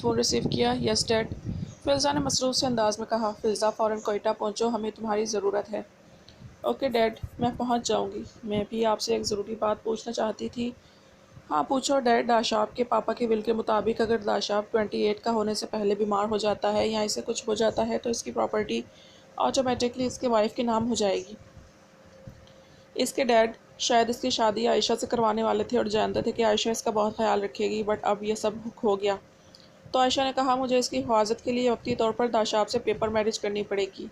Phone receive کیا۔ یس dead, Filza نے مصروف سے انداز میں کہا۔ فلزا فوراً کوئٹہ پہنچو، ہمیں تمہاری ضرورت ہے۔ اوکے ڈیڈ، میں پہنچ جاؤں گی۔ میں بھی آپ سے ایک ضروری بات پوچھنا چاہتی تھی۔ ہاں پوچھو ڈیڈ۔ داشاب کے پاپا کے ول کے مطابق اگر داشاب 28 کا ہونے سے پہلے بیمار ہو جاتا ہے یا اسے کچھ ہو جاتا ہے تو اس کی پراپرٹی آٹومیٹکلی اس کے وائف کے نام ہو جائے گی۔ اس کے ڈیڈ شاید اس کی شادی عائشہ سے کروانے والے تھے اور جانتے تھے کہ عائشہ اس کا بہت خیال رکھے گی، بٹ اب یہ سب ہو گیا تو عائشہ نے کہا مجھے اس کی حفاظت کے لیے وقتی طور پر داشاب سے پیپر میرج کرنی پڑے گی۔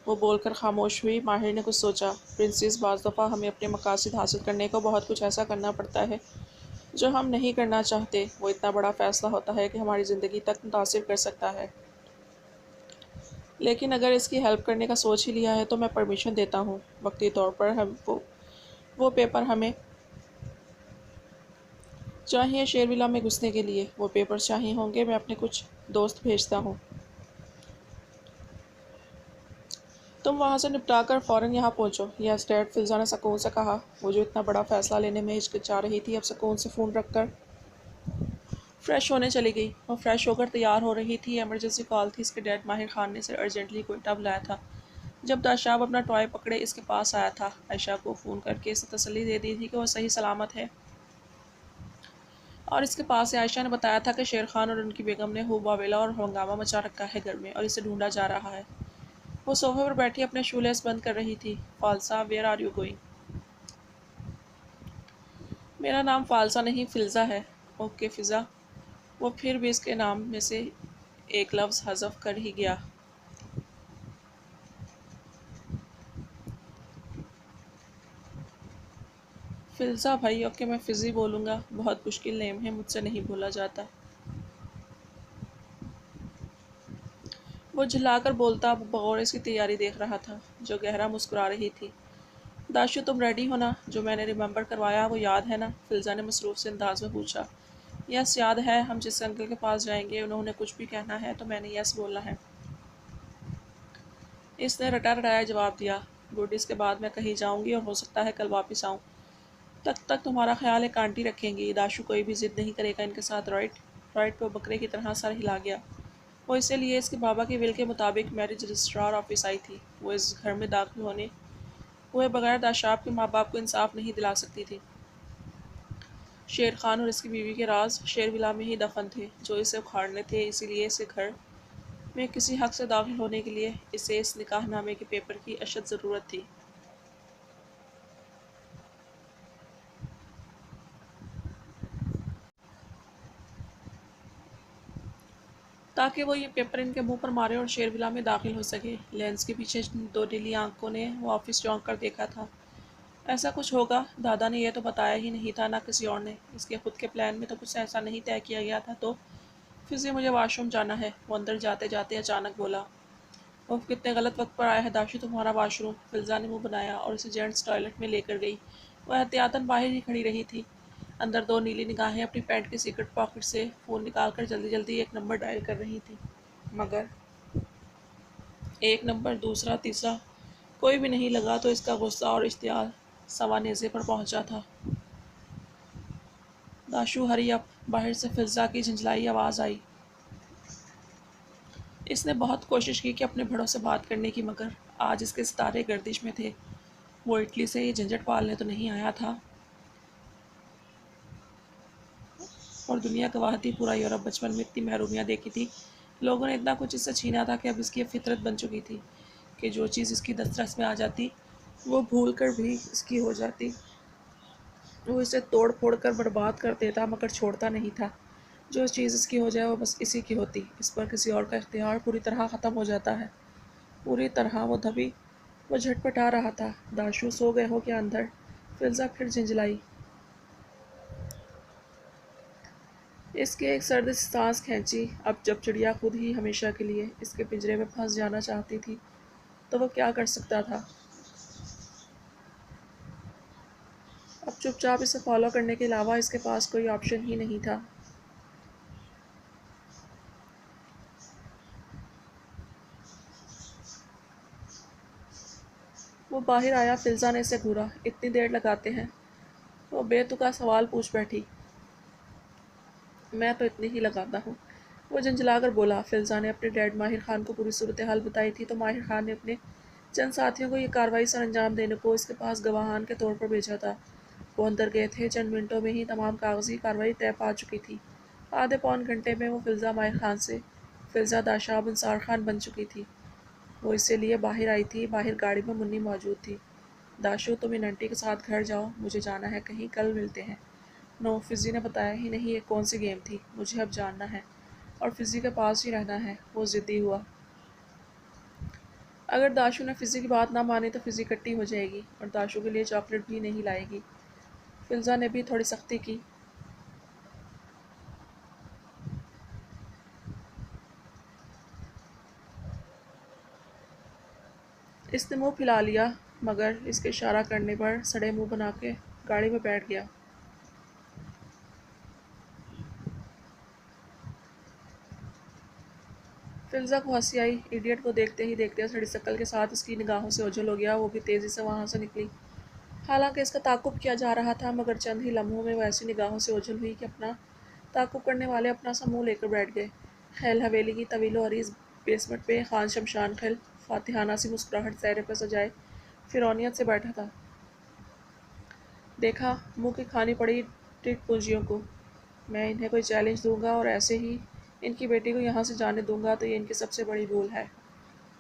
وہ بول کر خاموش ہوئی۔ ماہر نے کچھ سوچا۔ پرنسس، بعض دفعہ ہمیں اپنے مقاصد حاصل کرنے کو بہت کچھ ایسا کرنا پڑتا ہے جو ہم نہیں کرنا چاہتے۔ وہ اتنا بڑا فیصلہ ہوتا ہے کہ ہماری زندگی تک متاثر کر سکتا ہے، لیکن اگر اس کی ہیلپ کرنے کا سوچ ہی لیا ہے تو میں پرمیشن دیتا ہوں۔ وقتی طور پر وہ پیپر ہمیں چاہیے شیر ولا میں گھسنے کے لیے۔ وہ پیپر چاہیے ہوں گے۔ میں اپنے کچھ دوست بھیجتا ہوں، تم وہاں سے نپٹا کر فوراً یہاں پہنچو۔ یس ڈیڈ، فلزا نے سکون سے کہا۔ وہ جو اتنا بڑا فیصلہ لینے میں ہچکچا رہی تھی اب سکون سے فون رکھ کر فریش ہونے چلی گئی۔ وہ فریش ہو کر تیار ہو رہی تھی۔ ایمرجنسی کال تھی۔ اس کے ڈیڈ ماہر خان نے اسے ارجنٹلی کوئٹہ بلایا تھا۔ جب داشاب اپنا ٹوائے پکڑے اس کے پاس آیا تھا، عائشہ کو فون کر کے اسے تسلی دے دی تھی کہ وہ صحیح سلامت ہے اور اس کے پاس ہے۔ عائشہ نے بتایا تھا کہ شیر خان اور ان کی بیگم نے ہو واویلا اور ہنگامہ مچا رکھا ہے گھر میں اور اسے ڈھونڈا جا رہا ہے۔ وہ صوفے پر بیٹھی اپنے شو لیس بند کر رہی تھی۔ فالسا، ویئر آر یو گوئنگ؟ میرا نام فالسا نہیں فلزا ہے۔ اوکے فضا۔ وہ پھر بھی اس کے نام میں سے ایک لفظ حذف کر ہی گیا۔ فلزا بھائی، اوکے میں فضی بولوں گا۔ بہت مشکل نیم ہے، مجھ سے نہیں بولا جاتا۔ وہ جھلا کر بولتا بغور اس کی تیاری دیکھ رہا تھا جو گہرا مسکرا رہی تھی۔ داشو، تم ریڈی ہو نا؟ جو میں نے ریممبر کروایا وہ یاد ہے نا؟ فلزا نے مصروف سے انداز میں پوچھا۔ یس یاد ہے، ہم جس انکل کے پاس جائیں گے انہوں نے کچھ بھی کہنا ہے تو میں نے یس بولنا ہے۔ اس نے رٹا رٹایا جواب دیا۔ گڈ، اس کے بعد میں کہیں جاؤں گی اور ہو سکتا ہے کل واپس آؤں۔ تب تک تمہارا خیال ایک آنٹی رکھیں گی۔ داشو کوئی بھی ضد نہیں کرے گا ان کے ساتھ، رائٹ؟ رائٹ؟ وہ بکرے کی طرح سر ہلا گیا۔ وہ اسی لیے اس کے بابا کے ول کے مطابق میرج رجسٹرار آفس آئی تھی۔ وہ اس گھر میں داخل ہوئے بغیر داشاب کے ماں باپ کو انصاف نہیں دلا سکتی تھی۔ شیر خان اور اس کی بیوی کے راز شیر ولا میں ہی دفن تھے جو اسے اکھاڑنے تھے، اسی لیے اسے گھر میں کسی حق سے داخل ہونے کے لیے اسے اس نکاح نامے کے پیپر کی اشد ضرورت تھی۔ تاکہ وہ یہ پیپر ان کے منہ پر مارے اور شیر ولا میں داخل ہو سکے۔ لینس کے پیچھے دو نیلی آنکھوں نے وہ آفس چونک کر دیکھا تھا۔ ایسا کچھ ہوگا، دادا نے یہ تو بتایا ہی نہیں تھا، نہ کسی اور نے۔ اس کے خود کے پلان میں تو کچھ ایسا نہیں طے کیا گیا تھا۔ تو فضی، مجھے واش روم جانا ہے، وہ اندر جاتے جاتے اچانک بولا۔ اوف، کتنے غلط وقت پر آیا ہے داشو تمہارا واش روم۔ فلزا نے منہ بنایا اور اسے جینٹس ٹوائلٹ میں لے کر گئی۔ وہ احتیاطاً باہر ہی کھڑی رہی تھی، اندر دو نیلی نگاہیں اپنی پینٹ کی سیکرٹ پاکٹ سے فون نکال کر جلدی جلدی ایک نمبر ڈائل کر رہی تھی، مگر ایک نمبر، دوسرا، تیسرا، کوئی بھی نہیں لگا تو اس کا غصہ اور اشتعال سوا نیزے پر پہنچا تھا۔ داشو ہری اپ، باہر سے فلزا کی جھنجھلائی آواز آئی۔ اس نے بہت کوشش کی کہ اپنے بڑوں سے بات کرنے کی، مگر آج اس کے ستارے گردش میں تھے۔ وہ اٹلی سے یہ جھنجھٹ پالنے تو نہیں آیا تھا، اور دنیا گواہ تھی، پورا یورپ بچپن میں اتنی محرومیاں دیکھی تھی، لوگوں نے اتنا کچھ اس سے چھینا تھا کہ اب اس کی فطرت بن چکی تھی کہ جو چیز اس کی دسترس میں آ جاتی وہ بھول کر بھی اس کی ہو جاتی۔ وہ اسے توڑ پھوڑ کر برباد کر دیتا مگر چھوڑتا نہیں تھا۔ جو چیز اس کی ہو جائے وہ بس اسی کی ہوتی، اس پر کسی اور کا اختیار پوری طرح ختم ہو جاتا ہے۔ پوری طرح وہ دبی، وہ جھٹپٹا رہا تھا۔ داشو، سو گئے ہو کیا اندر؟ فلزا پھر جھنجھلائی۔ اس کے ایک سرد سانس کھینچی۔ اب جب چڑیا خود ہی ہمیشہ کے لیے اس کے پنجرے میں پھنس جانا چاہتی تھی تو وہ کیا کر سکتا تھا؟ اب چپ چاپ اسے فالو کرنے کے علاوہ اس کے پاس کوئی آپشن ہی نہیں تھا۔ وہ باہر آیا۔ فلزا نے اسے گھورا۔ اتنی دیر لگاتے ہیں؟ وہ بے تکا سوال پوچھ بیٹھی۔ میں تو اتنی ہی لگاتا ہوں۔ وہ جھنجھلا کر بولا۔ فلزا نے اپنے ڈیڈ ماہر خان کو پوری صورتحال بتائی تھی تو ماہر خان نے اپنے چند ساتھیوں کو یہ کارروائی سر انجام دینے کو اس کے پاس گواہان کے طور پر بھیجا تھا۔ وہ اندر گئے تھے۔ چند منٹوں میں ہی تمام کاغذی کارروائی طے پا چکی تھی۔ آدھے پون گھنٹے میں وہ فلزا ماہر خان سے فلزا داشاب انصار خان بن چکی تھی۔ وہ اسے لیے باہر آئی تھی۔ باہر گاڑی میں منی موجود تھی۔ داشو تم ان انٹی کے ساتھ گھر جاؤ، مجھے جانا ہے کہیں، کل ملتے ہیں۔ نو، فزی نے بتایا ہی نہیں یہ کون سی گیم تھی، مجھے اب جاننا ہے اور فزی کے پاس ہی رہنا ہے۔ وہ ضدی ہوا۔ اگر داشو نے فزی کی بات نہ مانی تو فزی کٹی ہو جائے گی اور داشو کے لیے چاکلیٹ بھی نہیں لائے گی۔ فلزا نے بھی تھوڑی سختی کی۔ اس نے منہ پھیلا لیا مگر اس کے اشارہ کرنے پر سڑے منہ بنا کے گاڑی میں بیٹھ گیا۔ فلزا کو ہنسی آئی۔ ایڈیٹ کو دیکھتے ہی دیکھتے سڑی شکل کے ساتھ اس کی نگاہوں سے اوجھل ہو گیا۔ وہ بھی تیزی سے وہاں سے نکلی۔ حالانکہ اس کا تعاقب کیا جا رہا تھا مگر چند ہی لمحوں میں وہ ایسی نگاہوں سے اوجھل ہوئی کہ اپنا تعاقب کرنے والے اپنا سا منہ لے کر بیٹھ گئے۔ خیل حویلی کی طویل و عریض بیسمنٹ پہ خان شمشان خیل فاتحانہ سی مسکراہٹ چہرے پر سجائے فرعونیت سے بیٹھا تھا۔ دیکھا منہ کی کھانی پڑی ٹٹ پونجیوں کو۔ میں انہیں کوئی چیلنج دوں گا اور ایسے ہی ان کی بیٹی کو یہاں سے جانے دوں گا تو یہ ان کی سب سے بڑی بھول ہے۔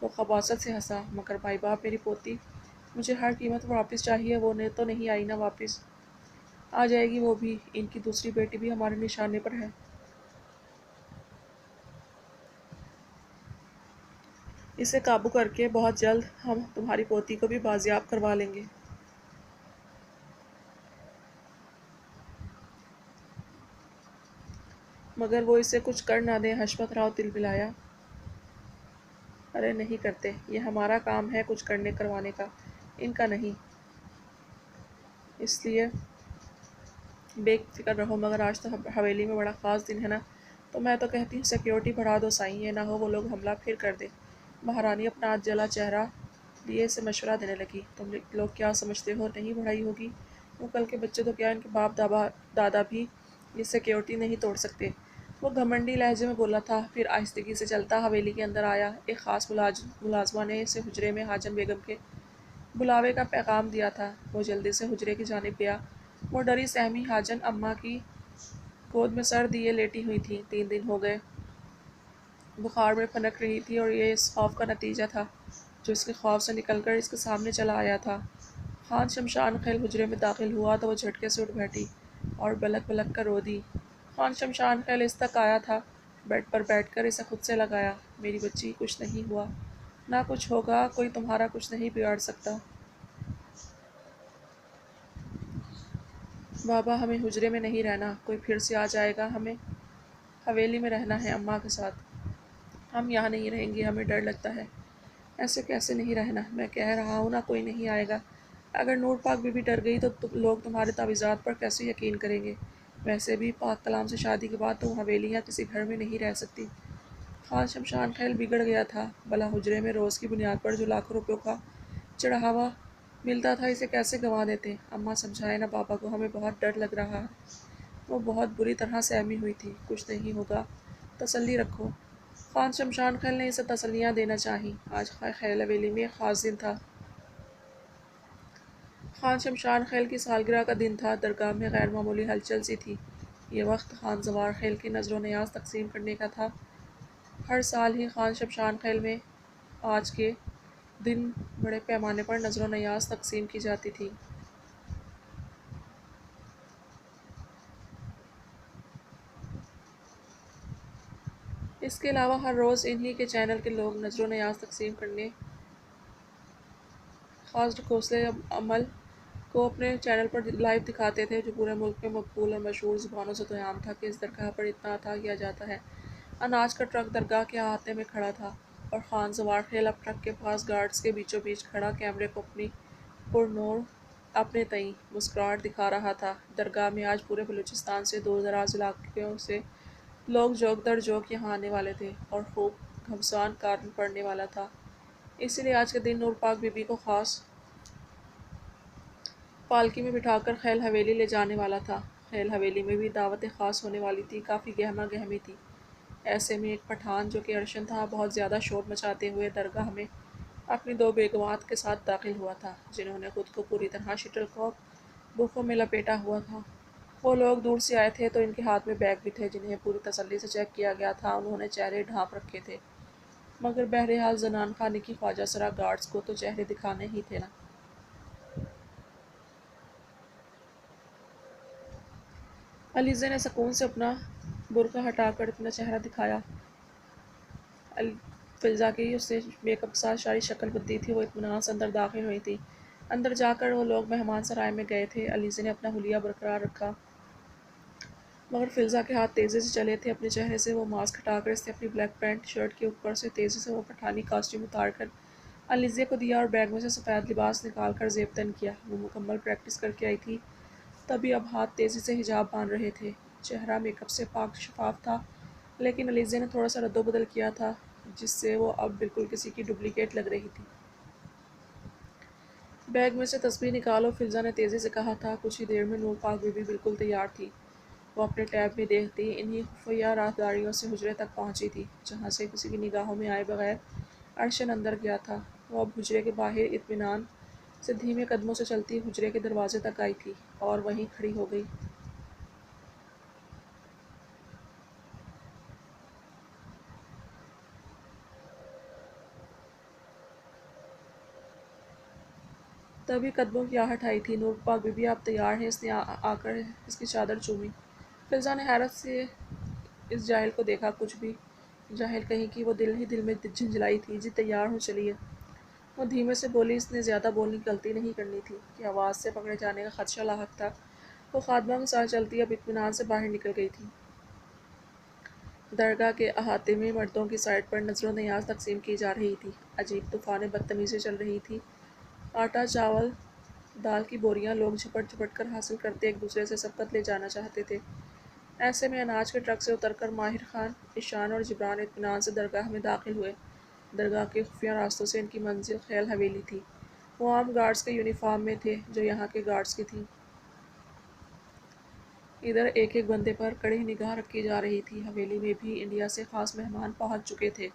وہ خباثت سے ہنسا۔ مگر بھائی باپ میری پوتی مجھے ہر قیمت پر واپس چاہیے۔ وہ نے تو نہیں آئی نا واپس؟ آ جائے گی وہ بھی۔ ان کی دوسری بیٹی بھی ہمارے نشانے پر ہے۔ اسے قابو کر کے بہت جلد ہم تمہاری پوتی کو بھی بازیاب کروا لیں گے۔ مگر وہ اسے کچھ کر نہ دیں۔ حشمت راؤ تلبلایا۔ ارے نہیں کرتے، یہ ہمارا کام ہے کچھ کروانے کا، ان کا نہیں۔ اس لیے بے فکر رہو۔ مگر آج تو حویلی میں بڑا خاص دن ہے نا، تو میں تو کہتی ہوں سیکیورٹی بڑھا دو سائیں، یہ نہ ہو وہ لوگ حملہ پھر کر دیں۔ مہارانی اپنا آج جلا چہرہ لیے اسے مشورہ دینے لگی۔ تم لوگ کیا سمجھتے ہو نہیں بڑھائی ہوگی؟ وہ کل کے بچے تو کیا ان کے باپ دادا بھی یہ سیکیورٹی نہیں توڑ سکتے۔ وہ گھمنڈی لہجے میں بولا تھا، پھر آہستگی سے چلتا حویلی کے اندر آیا۔ ایک خاص ملازمہ نے اسے حجرے میں حاجن بیگم کے بلاوے کا پیغام دیا تھا۔ وہ جلدی سے حجرے کی جانب گیا۔ وہ ڈری سہمی حاجن اماں کی گود میں سر دیے لیٹی ہوئی تھی۔ 3 دن ہو گئے بخار میں پھنک رہی تھی اور یہ اس خوف کا نتیجہ تھا جو اس کے خوف سے نکل کر اس کے سامنے چلا آیا تھا۔ خان شمشان خیل حجرے میں داخل ہوا تو وہ جھٹکے سے اٹھ بیٹھی اور بلک بلک کر رو دی۔ خان شمشان خیل اس تک آیا تھا، بیڈ پر بیٹھ کر اسے خود سے لگایا۔ میری بچی کچھ نہیں ہوا، نہ کچھ ہوگا، کوئی تمہارا کچھ نہیں بگاڑ سکتا۔ بابا ہمیں حجرے میں نہیں رہنا، کوئی پھر سے آ جائے گا، ہمیں حویلی میں رہنا ہے اماں کے ساتھ۔ ہم یہاں نہیں رہیں گے، ہمیں ڈر لگتا ہے۔ ایسے کیسے نہیں رہنا، میں کہہ رہا ہوں نا کوئی نہیں آئے گا۔ اگر نور پاک بی بی ڈر گئی تو لوگ تمہارے تعویذات پر کیسے یقین کریں گے؟ ویسے بھی پاک کلام سے شادی کے بعد تم حویلی یا کسی گھر میں نہیں رہ سکتی۔ خان شمشان خیل بگڑ گیا تھا۔ بھلا حجرے میں روز کی بنیاد پر جو لاکھوں روپیوں کا چڑھاوا ملتا تھا اسے کیسے گنوا دیتے؟ اماں سمجھائیں نا بابا کو، ہمیں بہت ڈر لگ رہا ہے۔ وہ بہت بری طرح سہمی ہوئی تھی۔ کچھ نہیں ہوگا، تسلی رکھو۔ خان شمشان خیل نے اسے تسلیاں دینا چاہی۔ آج خیل حویلی میں ایک خاص دن تھا۔ خان شمشان خیل کی سالگرہ کا دن تھا۔ درگاہ میں غیر معمولی ہلچل سی تھی۔ یہ وقت خان زوار خیل کے نذر و نیاز تقسیم کرنے کا تھا۔ ہر سال ہی خان شمشان خیل میں آج کے دن بڑے پیمانے پر نذر و نیاز تقسیم کی جاتی تھی۔ اس کے علاوہ ہر روز انہی کے چینل کے لوگ نذر و نیاز تقسیم کرنے خاص ڈھکوسلے عمل کو اپنے چینل پر لائیو دکھاتے تھے جو پورے ملک میں مقبول اور مشہور زبانوں سے تو عام تھا کہ اس درگاہ پر اتنا عطا کیا جاتا ہے۔ اناج کا ٹرک درگاہ کے احاطے میں کھڑا تھا اور خان زوار خیل اب ٹرک کے پاس گارڈز کے بیچوں بیچ کھڑا کیمرے کو اپنی پرنور اپنے تئیں مسکراہٹ دکھا رہا تھا۔ درگاہ میں آج پورے بلوچستان سے دور دراز علاقوں سے لوگ جوک در جوک یہاں آنے والے تھے اور خوب گھمسان کارن پڑنے والا تھا۔ اسی لیے آج کے دن نور پاک بی بی کو خاص پالکی میں بٹھا کر خیل حویلی لے جانے والا تھا۔ خیل حویلی میں بھی دعوت خاص ہونے والی تھی، کافی گہما گہمی تھی۔ ایسے میں ایک پٹھان جو کہ ارشن تھا بہت زیادہ شور مچاتے ہوئے درگاہ میں اپنی دو بیگمات کے ساتھ داخل ہوا تھا، جنہوں نے خود کو پوری طرح شٹل کاک بوکوں میں لپیٹا ہوا تھا۔ وہ لوگ دور سے آئے تھے تو ان کے ہاتھ میں بیگ بھی تھے جنہیں پوری تسلی سے چیک کیا گیا تھا۔ انہوں نے چہرے ڈھانپ رکھے تھے، مگر بہرحال زنان خانے کی خواجہ سرا گارڈز کو تو چہرے دکھانے ہی تھے نا۔ علیزے نے سکون سے اپنا برقع ہٹا کر اپنا چہرہ دکھایا۔ فلزا کی اس نے میک اپ کے ساتھ ساری شکل بدلی تھی، وہ اطمینان سے اندر داخل ہوئی تھی۔ اندر جا کر وہ لوگ مہمان سرائے میں گئے تھے۔ علیزے نے اپنا حلیہ برقرار رکھا، مگر فلزا کے ہاتھ تیزی سے چلے تھے۔ اپنے چہرے سے وہ ماسک ہٹا کر اس نے اپنی بلیک پینٹ شرٹ کے اوپر سے تیزی سے وہ پٹھانی کاسٹیوم اتار کر علیزے کو دیا اور بیگ میں سے سفید لباس نکال کر زیب تن کیا۔ وہ مکمل پریکٹس کر کے آئی تھی، تبھی اب ہاتھ تیزی سے حجاب باندھ رہے تھے۔ چہرہ میک اپ سے پاک شفاف تھا، لیکن علیزے نے تھوڑا سا رد و بدل کیا تھا جس سے وہ اب بالکل کسی کی ڈپلیکیٹ لگ رہی تھی۔ بیگ میں سے تسبیح نکالو، فلزا نے تیزی سے کہا تھا۔ کچھ ہی دیر میں نور پاک بی بی بالکل تیار تھی۔ وہ اپنے ٹیب میں دیکھتی انہی خفیہ راہداریوں سے حجرے تک پہنچی تھی جہاں سے کسی کی نگاہوں میں آئے بغیر ارشن اندر گیا تھا۔ وہ اب حجرے کے باہر اطمینان سے دھیمے قدموں سے چلتی حجرے کے دروازے تک آئی تھی اور وہیں کھڑی ہو گئی۔ تبھی قدموں کی آہٹ آئی تھی۔ نور پاک بی بی آپ تیار ہیں؟ اس نے آ کر اس کی چادر چومی۔ فلزا نے حیرت سے اس جاہل کو دیکھا۔ کچھ بھی جاہل کہیں کی، وہ دل ہی دل میں جھنجھلائی تھی۔ جی تیار ہوں، چلیے، وہ دھیمے سے بولی۔ اس نے زیادہ بولنے کی غلطی نہیں کرنی تھی کہ آواز سے پکڑے جانے کا خدشہ لاحق تھا۔ وہ خادمہ کے ساتھ چلتی اب اطمینان سے باہر نکل گئی تھی۔ درگاہ کے احاطے میں مردوں کی سائڈ پر نذر و نیاز تقسیم کی جا رہی تھی۔ عجیب طوفان بدتمیزی چل رہی تھی۔ آٹا، چاول، دال کی بوریاں لوگ جھپٹ جھپٹ کر حاصل کرتے ایک دوسرے سے سبقت لے جانا چاہتے تھے۔ ایسے میں اناج کے ٹرک سے اتر کر ماہر خان، ایشان اور جبران اطمینان سے درگاہ میں داخل ہوئے۔ درگاہ کے خفیہ راستوں سے ان کی منزل خیل حویلی تھی۔ وہ عام گارڈز کے یونیفارم میں تھے جو یہاں کے گارڈز کی تھیں۔ ادھر ایک ایک بندے پر کڑی نگاہ رکھی جا رہی تھی۔ حویلی میں بھی انڈیا سے خاص مہمان پہنچ چکے تھے۔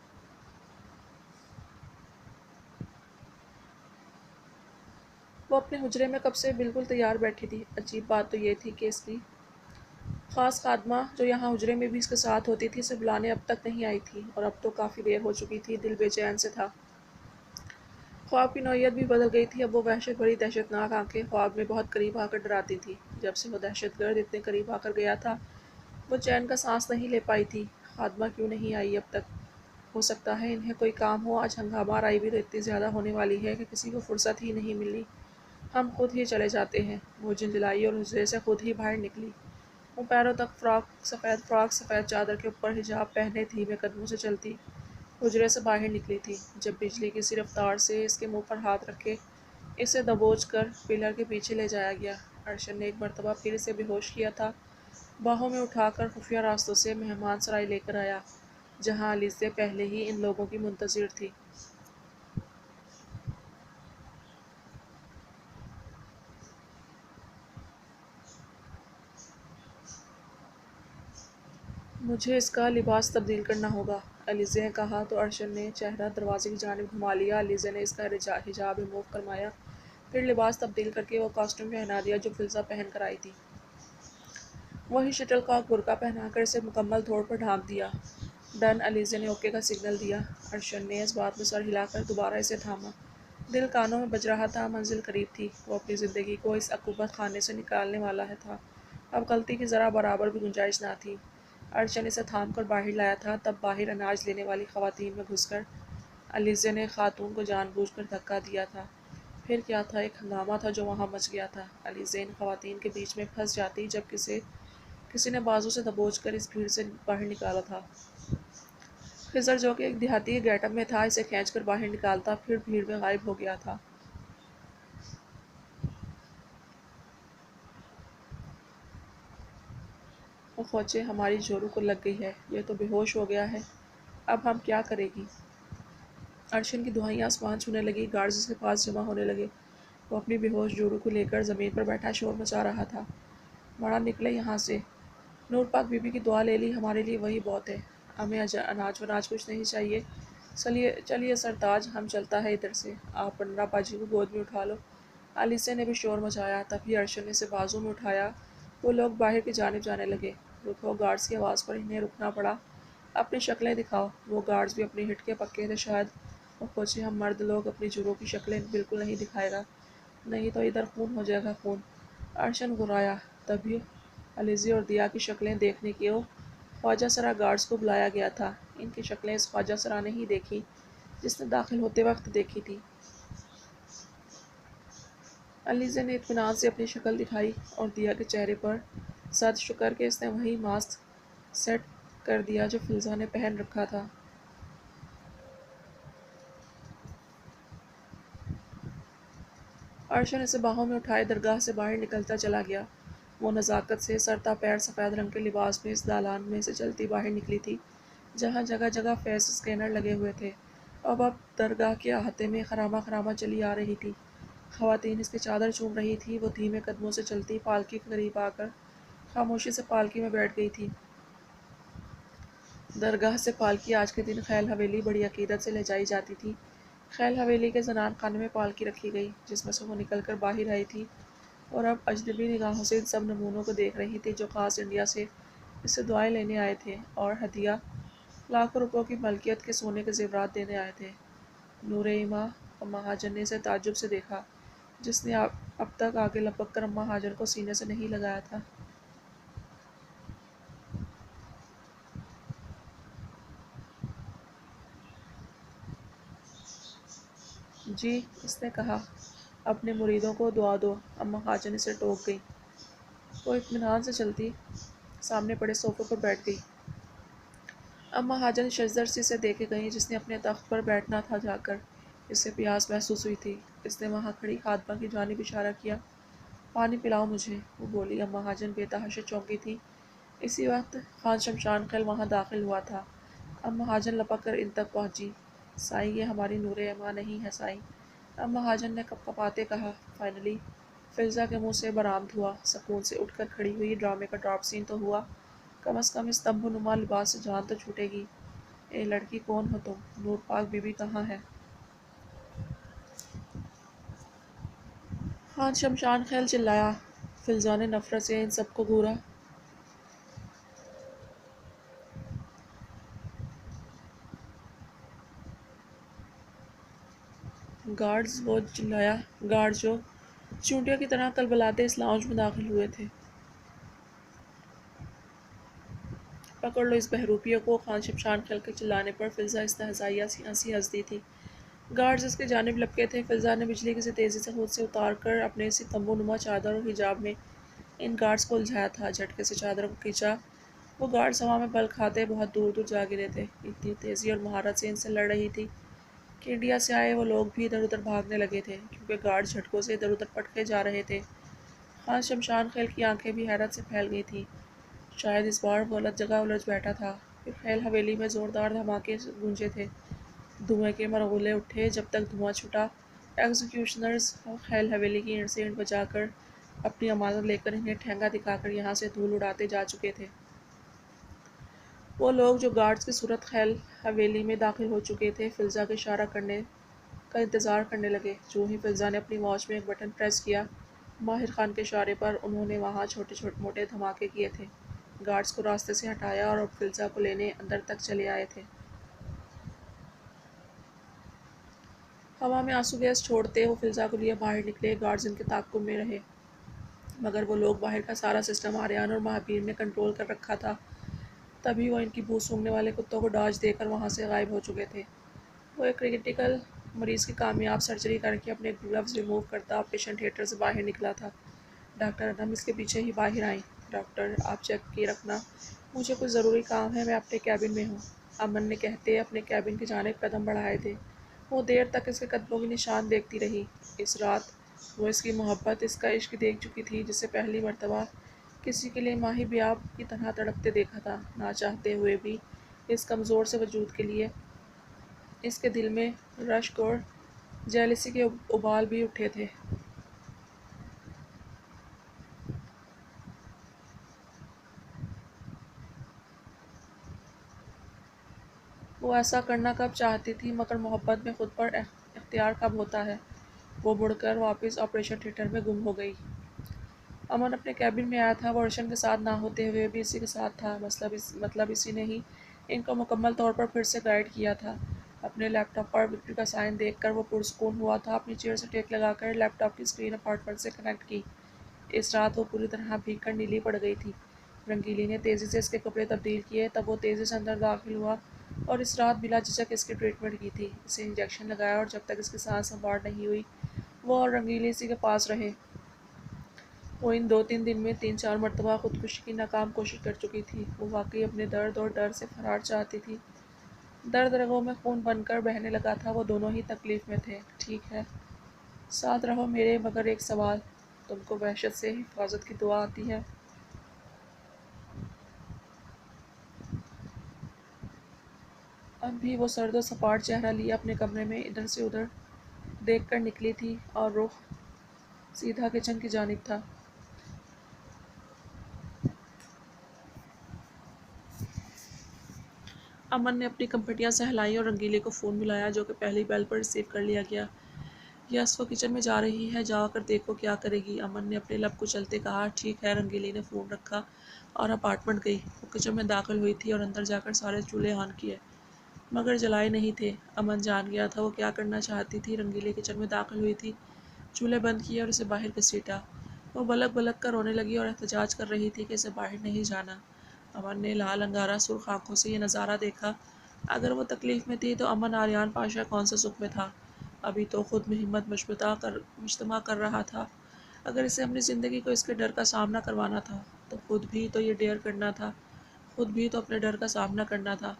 وہ اپنے حجرے میں کب سے بالکل تیار بیٹھی تھی۔ عجیب بات تو یہ تھی کہ اس کی خاص خادمہ جو یہاں حجرے میں بھی اس کے ساتھ ہوتی تھی اسے بلانے اب تک نہیں آئی تھی، اور اب تو کافی دیر ہو چکی تھی۔ دل بے چین سے تھا۔ خواب کی نوعیت بھی بدل گئی تھی۔ اب وہ وحشت بھری دہشتناک آنکھیں خواب میں بہت قریب آ کر ڈراتی تھی۔ جب سے وہ دہشت گرد اتنے قریب آ کر گیا تھا وہ چین کا سانس نہیں لے پائی تھی۔ خادمہ کیوں نہیں آئی اب تک؟ ہو سکتا ہے انہیں کوئی کام ہو۔ آج ہنگامہ آرائی بھی تو اتنی زیادہ ہونے والی ہے کہ کسی کو فرصت ہی نہیں ملی۔ ہم خود ہی چلے جاتے ہیں۔ وہ جھنجھلائی اور حجرے سے خود ہی باہر نکلی۔ وہ پیروں تک فراق سفید چادر کے اوپر حجاب پہنے دھیمے قدموں سے چلتی حجرے سے باہر نکلی تھی جب بجلی کی سی رفتار سے اس کے منہ پر ہاتھ رکھے اسے دبوچ کر پلر کے پیچھے لے جایا گیا۔ ارشن نے ایک مرتبہ پھر اسے بے ہوش کیا تھا، باہوں میں اٹھا کر خفیہ راستوں سے مہمان سرائے لے کر آیا جہاں علیزے پہلے ہی ان لوگوں کی منتظر تھی۔ مجھے اس کا لباس تبدیل کرنا ہوگا، علیزے نے کہا تو ارشن نے چہرہ دروازے کی جانب گھما لیا۔ علیزے نے اس کا حجاب ریموو فرمایا، پھر لباس تبدیل کر کے وہ کاسٹیوم پہنا دیا جو فلزا پہن کر آئی تھی۔ وہی شٹل کاک برقع پہنا کر اسے مکمل طور پر ڈھانپ دیا۔ ڈن، علیزے نے اوکے کا سگنل دیا۔ ارشن نے اس بات میں سر ہلا کر دوبارہ اسے تھاما۔ دل کانوں میں بج رہا تھا، منزل قریب تھی۔ وہ اپنی زندگی کو اس عقوبت خانے سے نکالنے والا تھا۔ اب غلطی کی ذرا برابر بھی گنجائش نہ تھی۔ ارشن اسے تھام کر باہر لایا تھا، تب باہر اناج لینے والی خواتین میں گھس کر علیزے نے خاتون کو جان بوجھ کر دھکا دیا تھا۔ پھر کیا تھا، ایک ہنگامہ تھا جو وہاں مچ گیا تھا۔ علیزے ان خواتین کے بیچ میں پھنس جاتی جب کسی نے بازو سے دبوچ کر اس بھیڑ سے باہر نکالا تھا۔ خضر جو کہ ایک دیہاتی کے گیٹ اپ میں تھا اسے کھینچ کر باہر نکالتا، پھر بھیڑ میں غائب ہو گیا تھا۔ وہ فوجی ہماری جورو کو لگ گئی ہے، یہ تو بے ہوش ہو گیا ہے، اب ہم کیا کرے گی؟ ارشن کی دہائیاں آسمان چھونے لگی، گارڈز اس کے پاس جمع ہونے لگے۔ وہ اپنی بے ہوش جورو کو لے کر زمین پر بیٹھا شور مچا رہا تھا۔ بڑا نکلے یہاں سے۔ نور پاک بی بی کی دعا لے لی، ہمارے لیے وہی بہت ہے، ہمیں اناج وناج کچھ نہیں چاہیے۔ چلیے سرتاج، ہم چلتا ہے ادھر سے، آپ پنڈرا باجی کو گود میں اٹھا لو۔ علیسہ نے بھی شور مچایا، تبھی ارشد نے اسے بازو میں اٹھایا۔ وہ لوگ باہر کی جانب جانے لگے۔ رکو، گارڈز کی آواز پر انہیں رکنا پڑا۔ اپنی شکلیں دکھاؤ۔ وہ گارڈز بھی اپنی ہٹ کے پکے تھے شاید۔ وہ پہنچے، ہم مرد لوگ اپنی جروں کی شکلیں بالکل نہیں دکھائے گا، نہیں تو ادھر خون ہو جائے گا، خون۔ ارشد گرایا، تبھی علیزی اور دیا کی شکلیں دیکھنے کیوں خواجہ سرا گارڈز کو بلایا گیا تھا۔ ان کی شکلیں اس خواجہ سرا نے ہی دیکھی جس نے داخل ہوتے وقت دیکھی تھی۔ علیزہ نے اطمینان سے اپنی شکل دکھائی اور دیا کے چہرے پر صد شکر کہ اس نے وہی ماسک سیٹ کر دیا جو فلزا نے پہن رکھا تھا۔ ارشد نے اسے باہوں میں اٹھائے درگاہ سے باہر نکلتا چلا گیا۔ وہ نزاکت سے سر تا پیر سفید رنگ کے لباس میں اس دالان میں سے چلتی باہر نکلی تھی جہاں جگہ جگہ فیس اسکینر لگے ہوئے تھے۔ اب درگاہ کے احاطے میں خرامہ خرامہ چلی آ رہی تھی۔ خواتین اس کی چادر چوم رہی تھی۔ وہ دھیمے قدموں سے چلتی پالکی کے قریب آ کر خاموشی سے پالکی میں بیٹھ گئی تھی۔ درگاہ سے پالکی آج کے دن خیل حویلی بڑی عقیدت سے لے جائی جاتی تھی۔ خیل حویلی کے زنان خانے میں پالکی رکھی گئی جس میں سے وہ نکل کر باہر آئی تھی اور اب اجنبی نگاہوں سے ان سب نمونوں کو دیکھ رہی تھی جو خاص انڈیا سے اس سے دعائیں لینے آئے تھے اور ہدیہ لاکھوں روپوں کی ملکیت کے سونے کے زیورات دینے آئے تھے۔ نور ایما اماں ہاجر نے اسے تعجب سے دیکھا، جس نے اب تک آگے لپک کر اماں ہاجر کو سینے سے نہیں لگایا تھا۔ جی، اس نے کہا، اپنے مریدوں کو دعا دو۔ اماں ہاجر نے اسے ٹوک گئی۔ وہ اطمینان سے چلتی سامنے پڑے صوفے پر بیٹھ گئی۔ اماں ہاجر شجر سے اسے دیکھے گئیں جس نے اپنے تخت پر بیٹھنا تھا جا کر۔ اسے پیاس محسوس ہوئی تھی۔ اس نے وہاں کھڑی خادمہ کی جانب اشارہ کیا۔ پانی پلاؤ مجھے، وہ بولی۔ اماں ہاجر بے تحاشا چونکی تھی۔ اسی وقت خان شمشان خیل وہاں داخل ہوا تھا۔ اماں ہاجر لپک کر ان تک پہنچی۔ سائیں، یہ ہماری نور ایما نہیں ہے سائیں، اماں ہاجر نے کپ کپاتے کہا۔ فائنلی فلزا کے منہ سے برآمد ہوا۔ سکون سے اٹھ کر کھڑی ہوئی، ڈرامے کا ڈراپ سین تو ہوا، کم از کم اس تمبو نما لباس سے جان تو چھوٹے گی۔ اے لڑکی، کون ہو تم؟ نور پاک بی بی کہاں ہے؟ خان شمشان خیل چلایا۔ فلزا نے نفرت سے ان سب کو گھورا۔ گارڈز، وہ چلایا، گارڈ جو چونٹیوں کی طرح کلبلاتے اس لاؤنج میں داخل ہوئے تھے۔ پکڑ لو اس بہروپیے کو۔ خان شمشان خیل کے چلانے پر فلزا استہزائیہ سی ہنسی ہنس دی تھی۔ گارڈز اس کے جانب لپکے تھے۔ فلزا نے بجلی کسی تیزی سے خود سے اتار کر اپنے اسی تمبو نما چادر اور حجاب میں ان گارڈز کو الجھایا تھا۔ جھٹکے سے چادر کو کھینچا، وہ گارڈز ہوا میں بل کھاتے بہت دور دور جا گرے تھے۔ اتنی تیزی اور مہارت سے ان سے لڑ رہی تھی کہ انڈیا سے آئے وہ لوگ بھی ادھر ادھر بھاگنے لگے تھے کیونکہ گارڈز جھٹکوں سے ادھر ادھر پٹکے جا رہے تھے۔ خان شمشان خیل کی آنکھیں بھی حیرت سے پھیل گئی تھیں۔ شاید اس بار وہ غلط جگہ الجھ بیٹھا تھا۔ پھر خیل حویلی میں زوردار دھماکے گونجے تھے، دھوئیں کے مرغولے اٹھے۔ جب تک دھواں چھٹا، ایگزیکیوشنرز خیل حویلی کی اینٹ سے اینٹ بجا کر اپنی امانت لے کر انہیں ٹھینگا دکھا کر یہاں سے دھول اڑاتے جا چکے تھے۔ وہ لوگ جو گارڈز کی صورت خیل حویلی میں داخل ہو چکے تھے فلزا کے اشارہ کرنے کا انتظار کرنے لگے۔ جو ہی فلزا نے اپنی واچ میں ایک بٹن پریس کیا، ماہر خان کے اشارے پر انہوں نے وہاں چھوٹے موٹے دھماکے کیے تھے، گارڈز کو راستے سے ہٹایا اور اب فلزا کو لینے اندر تک چلے آئے تھے۔ ہوا میں آنسو گیس چھوڑتے وہ فلزا کو لیے باہر نکلے۔ گارڈز ان کے تعاقب میں رہے مگر وہ لوگ باہر کا سارا سسٹم آریان اور مہابیر نے کنٹرول کر رکھا تھا۔ تبھی وہ ان کی بو سونگھنے والے کتوں کو ڈاج دے کر وہاں سے غائب ہو چکے تھے۔ وہ ایک کریٹیکل مریض کی کامیاب سرجری کر کے اپنے گلوز ریموو کرتا آپریشن تھیٹر سے باہر نکلا تھا۔ ڈاکٹر انم اس کے پیچھے ہی باہر آئیں۔ ڈاکٹر، آپ چیک کیے رکھنا، مجھے کچھ ضروری کام ہے، میں اپنے کیبن میں ہوں، امن نے کہتے اپنے کیبن کی جانب قدم بڑھائے تھے۔ وہ دیر تک اس کے قدموں کی نشان دیکھتی رہی۔ اس رات وہ اس کی محبت، اس کا عشق دیکھ چکی تھی جسے پہلی مرتبہ کسی کے لیے ماہی بیاب کی طرح تڑپتے دیکھا تھا۔ نہ چاہتے ہوئے بھی اس کمزور سے وجود کے لیے اس کے دل میں رشک اور جیلسی کے ابال بھی اٹھے تھے۔ وہ ایسا کرنا کب چاہتی تھی، مگر محبت میں خود پر اختیار کب ہوتا ہے۔ وہ مڑ کر واپس آپریشن تھیٹر میں گم ہو گئی۔ امن اپنے کیبن میں آیا تھا۔ وہ ارشن کے ساتھ نہ ہوتے ہوئے بھی اسی کے ساتھ تھا۔ مطلب اسی نے ہی ان کو مکمل طور پر پھر سے گائیڈ کیا تھا۔ اپنے لیپ ٹاپ پر وکٹری کا سائن دیکھ کر وہ پرسکون ہوا تھا۔ اپنی چیئر سے ٹیک لگا کر لیپ ٹاپ کی اسکرین اپارٹمنٹ سے کنیکٹ کی۔ اس رات وہ پوری طرح بھیگ کر نیلی پڑ گئی تھی۔ رنگیلی نے تیزی سے اس کے کپڑے تبدیل کیے، تب وہ تیزی سے اندر داخل ہوا اور اس رات بلا جھجک اس کی ٹریٹمنٹ کی تھی۔ اسے انجیکشن لگایا اور جب تک اس کی سانس ہموار نہیں ہوئی وہ اور رنگیلی اسی کے پاس رہے۔ وہ ان 2-3 دن میں 3-4 مرتبہ خودکشی کی ناکام کوشش کر چکی تھی۔ وہ واقعی اپنے درد اور ڈر سے فرار چاہتی تھی۔ درد رگوں میں خون بن کر بہنے لگا تھا۔ وہ دونوں ہی تکلیف میں تھے۔ ٹھیک ہے، ساتھ رہو میرے، مگر ایک سوال، تم کو وحشت سے حفاظت کی دعا آتی ہے؟ اب بھی وہ سرد و سپاٹ چہرہ لیے اپنے کمرے میں ادھر سے ادھر دیکھ کر نکلی تھی اور رخ سیدھا کچن کی جانب تھا۔ امن نے اپنی کمپٹیاں سہلائیں اور رنگیلی کو فون ملایا، جو کہ پہلی بیل پر ریسیو کر لیا گیا۔ یس، وہ کچن میں جا رہی ہے، جا کر دیکھو کیا کرے گی، امن نے اپنے لب کچلتے کہا۔ ٹھیک ہے، رنگیلی نے فون رکھا اور اپارٹمنٹ گئی۔ وہ کچن میں داخل ہوئی تھی اور اندر جا کر سارے چولہے آن کیے، مگر جلائے نہیں تھے۔ امن جان گیا تھا وہ کیا کرنا چاہتی تھی۔ رنگیلی کچن میں داخل ہوئی تھی، چولہے بند کیے اور اسے باہر گھسیٹا۔ وہ بلک بلک کر رونے لگی اور احتجاج کر رہی تھی کہ اسے باہر نہیں جانا۔ امن نے لال انگارہ سرخ آنکھوں سے یہ نظارہ دیکھا۔ اگر وہ تکلیف میں تھی تو امن آریان پاشا کون سے سکھ میں تھا؟ ابھی تو خود میں ہمت مجتمع کر رہا تھا۔ اگر اسے اپنی زندگی کو اس کے ڈر کا سامنا کروانا تھا تو خود بھی تو یہ ڈیئر کرنا تھا، خود بھی تو اپنے ڈر کا سامنا کرنا تھا۔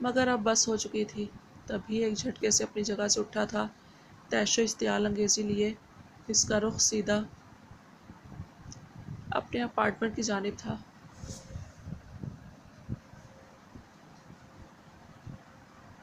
مگر اب بس ہو چکی تھی۔ تبھی ایک جھٹکے سے اپنی جگہ سے اٹھا تھا، طیش و اشتعال انگیزی لیے۔ اس کا رخ سیدھا اپنے اپارٹمنٹ کی جانب تھا۔